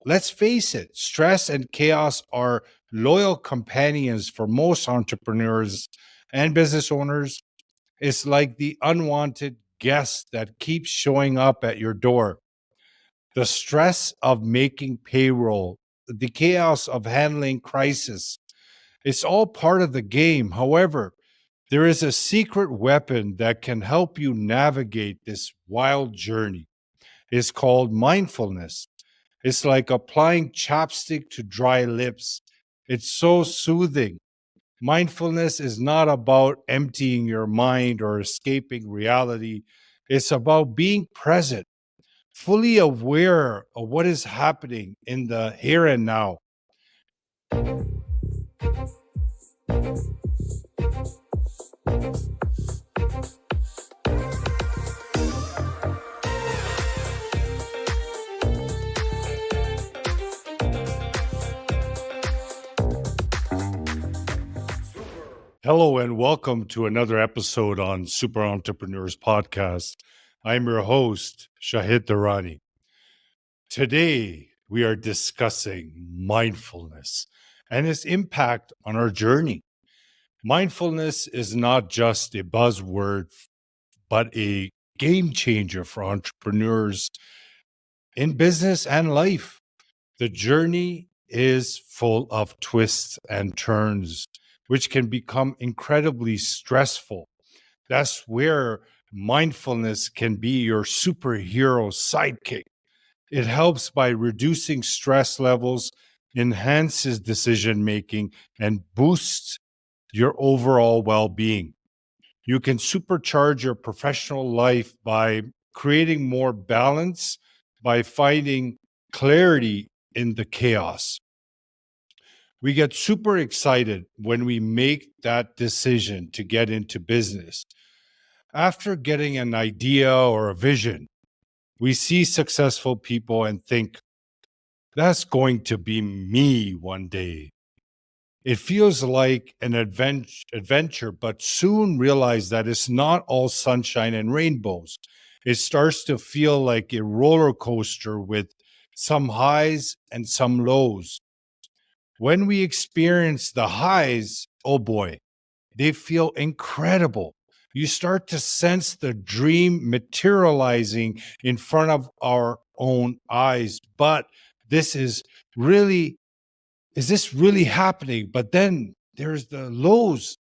Let's face it, stress and chaos are loyal companions for most entrepreneurs and business owners. It's like the unwanted guest that keeps showing up at your door. The stress of making payroll, the chaos of handling crisis, it's all part of the game. However, there is a secret weapon that can help you navigate this wild journey. It's called mindfulness. It's like applying chapstick to dry lips. It's so soothing. Mindfulness is not about emptying your mind or escaping reality. It's about being present, fully aware of what is happening in the here and now. Hello and welcome to another episode on Super Entrepreneurs Podcast. I'm your host, Shahid Durrani. Today, we are discussing mindfulness and its impact on our journey. Mindfulness is not just a buzzword, but a game changer for entrepreneurs in business and life. The journey is full of twists and turns, which can become incredibly stressful. That's where mindfulness can be your superhero sidekick. It helps by reducing stress levels, enhances decision making, and boosts your overall well being. You can supercharge your professional life by creating more balance, by finding clarity in the chaos. We get super excited when we make that decision to get into business. After getting an idea or a vision, we see successful people and think, that's going to be me one day. It feels like an adventure, but soon realize that it's not all sunshine and rainbows. It starts to feel like a roller coaster with some highs and some lows. When we experience the highs, oh boy, they feel incredible. You start to sense the dream materializing in front of our own eyes. But this is really is this really happening? But then there's the lows.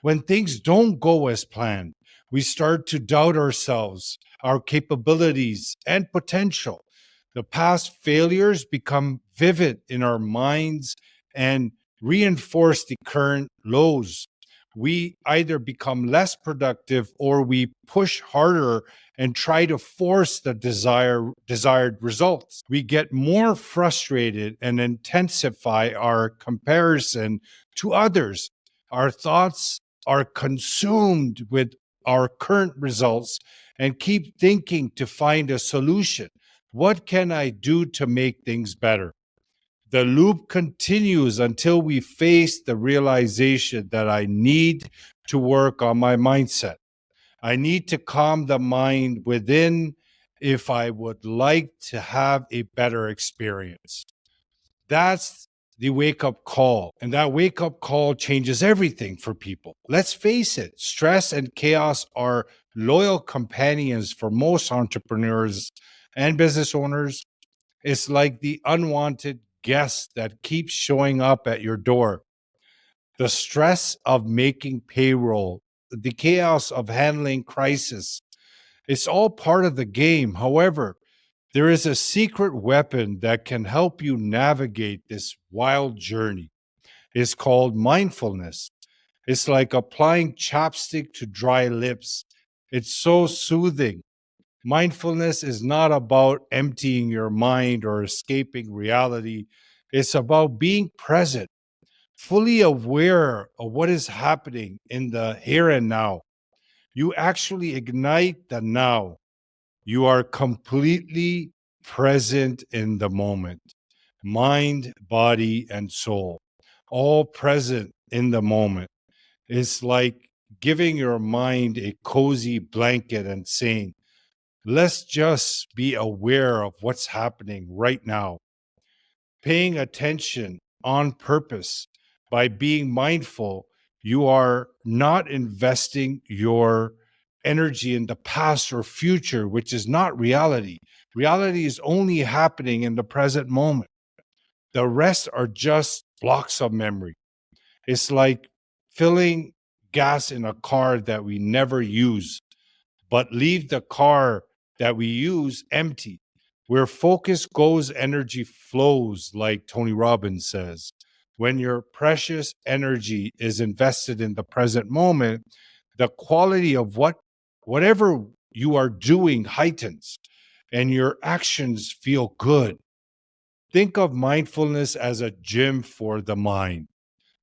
When things don't go as planned, we start to doubt ourselves, our capabilities, and potential. The past failures become vivid in our minds and reinforce the current lows. We either become less productive or we push harder and try to force the desired results. We get more frustrated and intensify our comparison to others. Our thoughts are consumed with our current results and keep thinking to find a solution. What can I do to make things better? The loop continues until we face the realization that I need to work on my mindset. I need to calm the mind within if I would like to have a better experience. That's the wake up call. And that wake up call changes everything for people. Let's face it, stress and chaos are loyal companions for most entrepreneurs and business owners. It's like the unwanted guest that keeps showing up at your door. The stress of making payroll, the chaos of handling crisis, it's all part of the game. However, there is a secret weapon that can help you navigate this wild journey. It's called mindfulness. It's like applying chapstick to dry lips. It's so soothing. Mindfulness is not about emptying your mind or escaping reality. It's about being present, fully aware of what is happening in the here and now. You actually ignite the now. You are completely present in the moment, mind, body, and soul, all present in the moment. It's like giving your mind a cozy blanket and saying, let's just be aware of what's happening right now. paying attention on purpose. By being mindful, you are not investing your energy in the past or future, which is not reality. Reality is only happening in the present moment. The rest are just blocks of memory. It's like filling gas in a car that we never use, but leave the car that we use empty. Where focus goes, energy flows, like Tony Robbins says. When your precious energy is invested in the present moment, the quality of whatever you are doing heightens and your actions feel good. Think of mindfulness as a gym for the mind.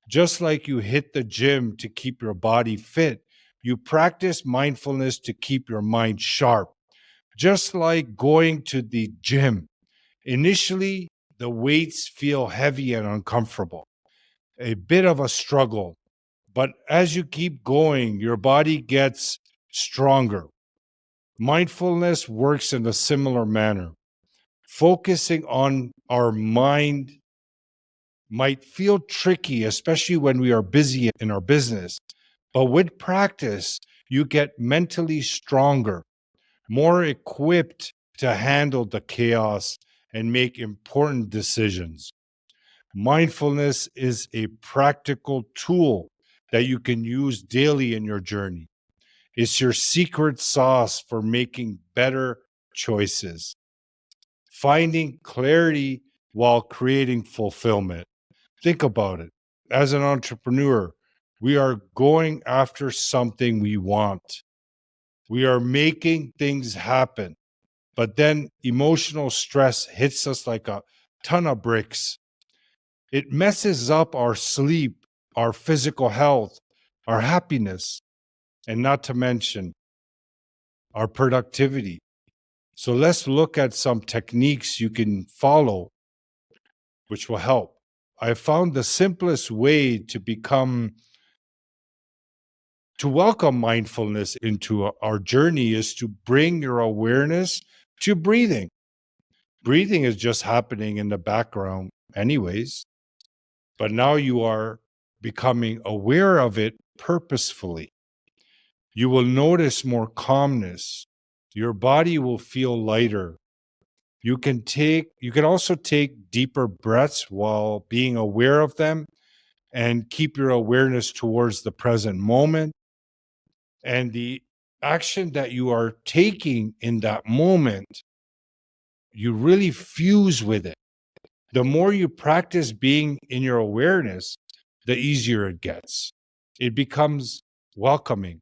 Just like you hit the gym to keep your body fit, you practice mindfulness to keep your mind sharp. Just like going to the gym. Initially, the weights feel heavy and uncomfortable, a bit of a struggle. But as you keep going, your body gets stronger. Mindfulness works in a similar manner. Focusing on our mind might feel tricky, especially when we are busy in our business. But with practice, you get mentally stronger, more equipped to handle the chaos and make important decisions. Mindfulness is a practical tool that you can use daily in your journey. It's your secret sauce for making better choices, finding clarity while creating fulfillment. Think about it. As an entrepreneur, we are going after something we want. We are making things happen. But then emotional stress hits us like a ton of bricks. It messes up our sleep, our physical health, our happiness, and not to mention our productivity. So let's look at some techniques you can follow, which will help. I found the simplest way to welcome mindfulness into our journey is to bring your awareness to breathing. Breathing is just happening in the background, anyways, but now you are becoming aware of it purposefully. You will notice more calmness. Your body will feel lighter. You can also take deeper breaths while being aware of them and keep your awareness towards the present moment. And the action that you are taking in that moment, you really fuse with it. The more you practice being in your awareness, the easier it gets. It becomes welcoming,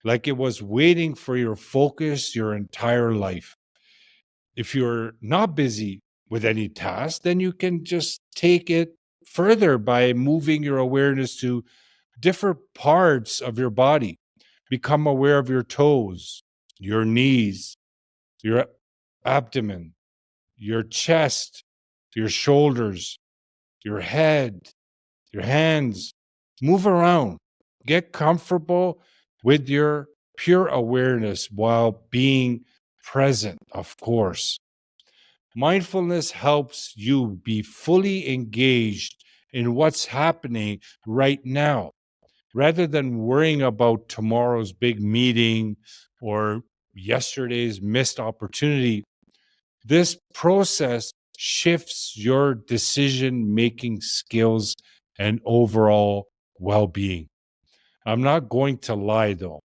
like it was waiting for your focus your entire life. If you're not busy with any task, then you can just take it further by moving your awareness to different parts of your body. Become aware of your toes, your knees, your abdomen, your chest, your shoulders, your head, your hands. Move around. Get comfortable with your pure awareness while being present, of course. Mindfulness helps you be fully engaged in what's happening right now rather than worrying about tomorrow's big meeting or yesterday's missed opportunity. This process shifts your decision making skills and overall well being. I'm not going to lie though.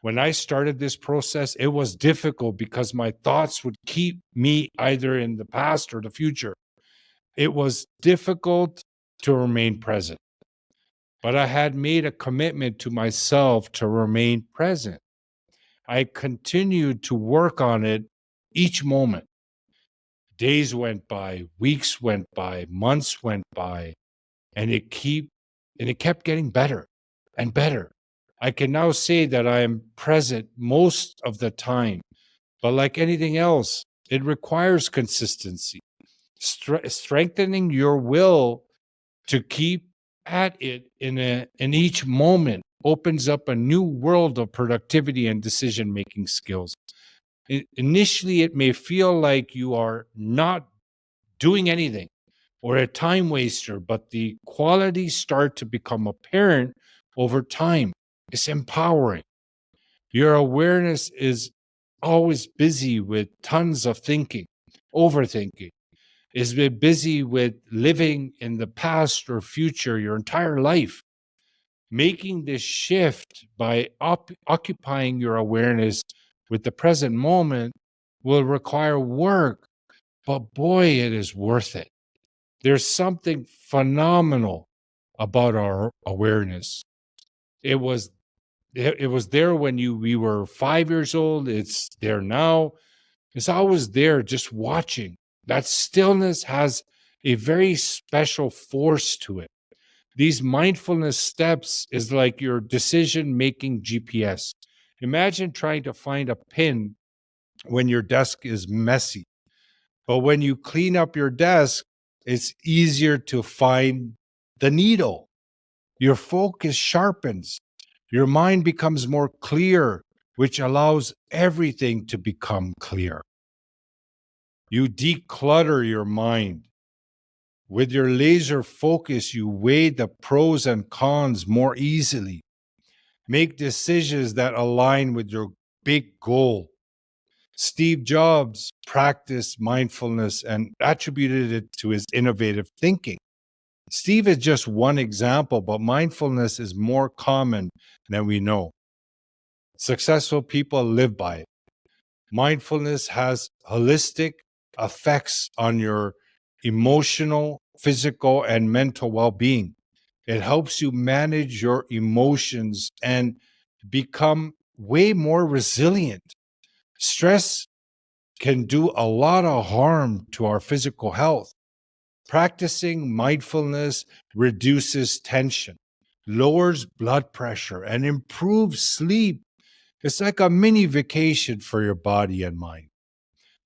When I started this process, it was difficult because my thoughts would keep me either in the past or the future. It was difficult to remain present, but I had made a commitment to myself to remain present. I continued to work on it each moment. Days went by, weeks went by, months went by, and it kept getting better and better. I can now say that I am present most of the time, but like anything else, it requires consistency. Strengthening your will to keep at it in each moment opens up a new world of productivity and decision making skills. Initially, it may feel like you are not doing anything, or a time waster, but the qualities start to become apparent over time. It's empowering. Your awareness is always busy with tons of thinking, overthinking. Is been busy with living in the past or future your entire life. Making this shift by occupying your awareness with the present moment will require work, but boy, it is worth it. There's something phenomenal about our awareness. It was there when we were 5 years old. It's there now. It's always there, just watching. That stillness has a very special force to it. These mindfulness steps is like your decision making GPS. Imagine trying to find a pin when your desk is messy. But when you clean up your desk, it's easier to find the needle. Your focus sharpens. Your mind becomes more clear, which allows everything to become clear. You declutter your mind. With your laser focus, you weigh the pros and cons more easily. Make decisions that align with your big goal. Steve Jobs practiced mindfulness and attributed it to his innovative thinking. Steve is just one example, but mindfulness is more common than we know. Successful people live by it. Mindfulness has holistic effects on your emotional, physical, and mental well being. It helps you manage your emotions and become way more resilient. Stress can do a lot of harm to our physical health. Practicing mindfulness reduces tension, lowers blood pressure, and improves sleep. It's like a mini vacation for your body and mind.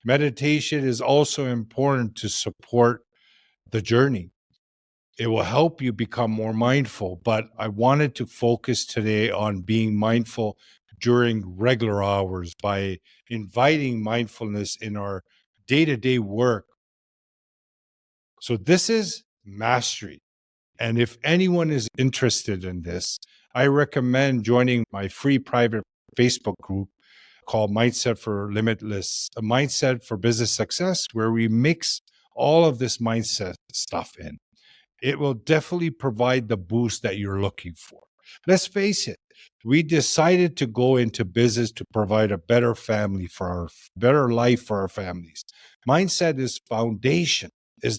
Meditation is also important to support the journey. It will help you become more mindful, but I wanted to focus today on being mindful during regular hours by inviting mindfulness in our day to day work. So, this is mastery. And if anyone is interested in this, I recommend joining my free private Facebook group called Mindset for Limitless, a mindset for business success, where we mix all of this mindset stuff in. It will definitely provide the boost that you're looking for. Let's face it, we decided to go into business to provide a better family for our better life for our families. Mindset is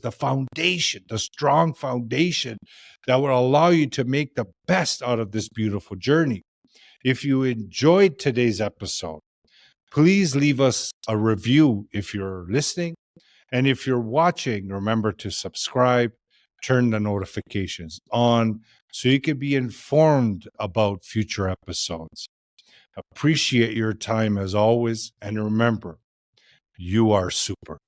the foundation, the strong foundation that will allow you to make the best out of this beautiful journey. If you enjoyed today's episode, please leave us a review if you're listening. And if you're watching, remember to subscribe, turn the notifications on so you can be informed about future episodes. Appreciate your time as always. And remember, you are super.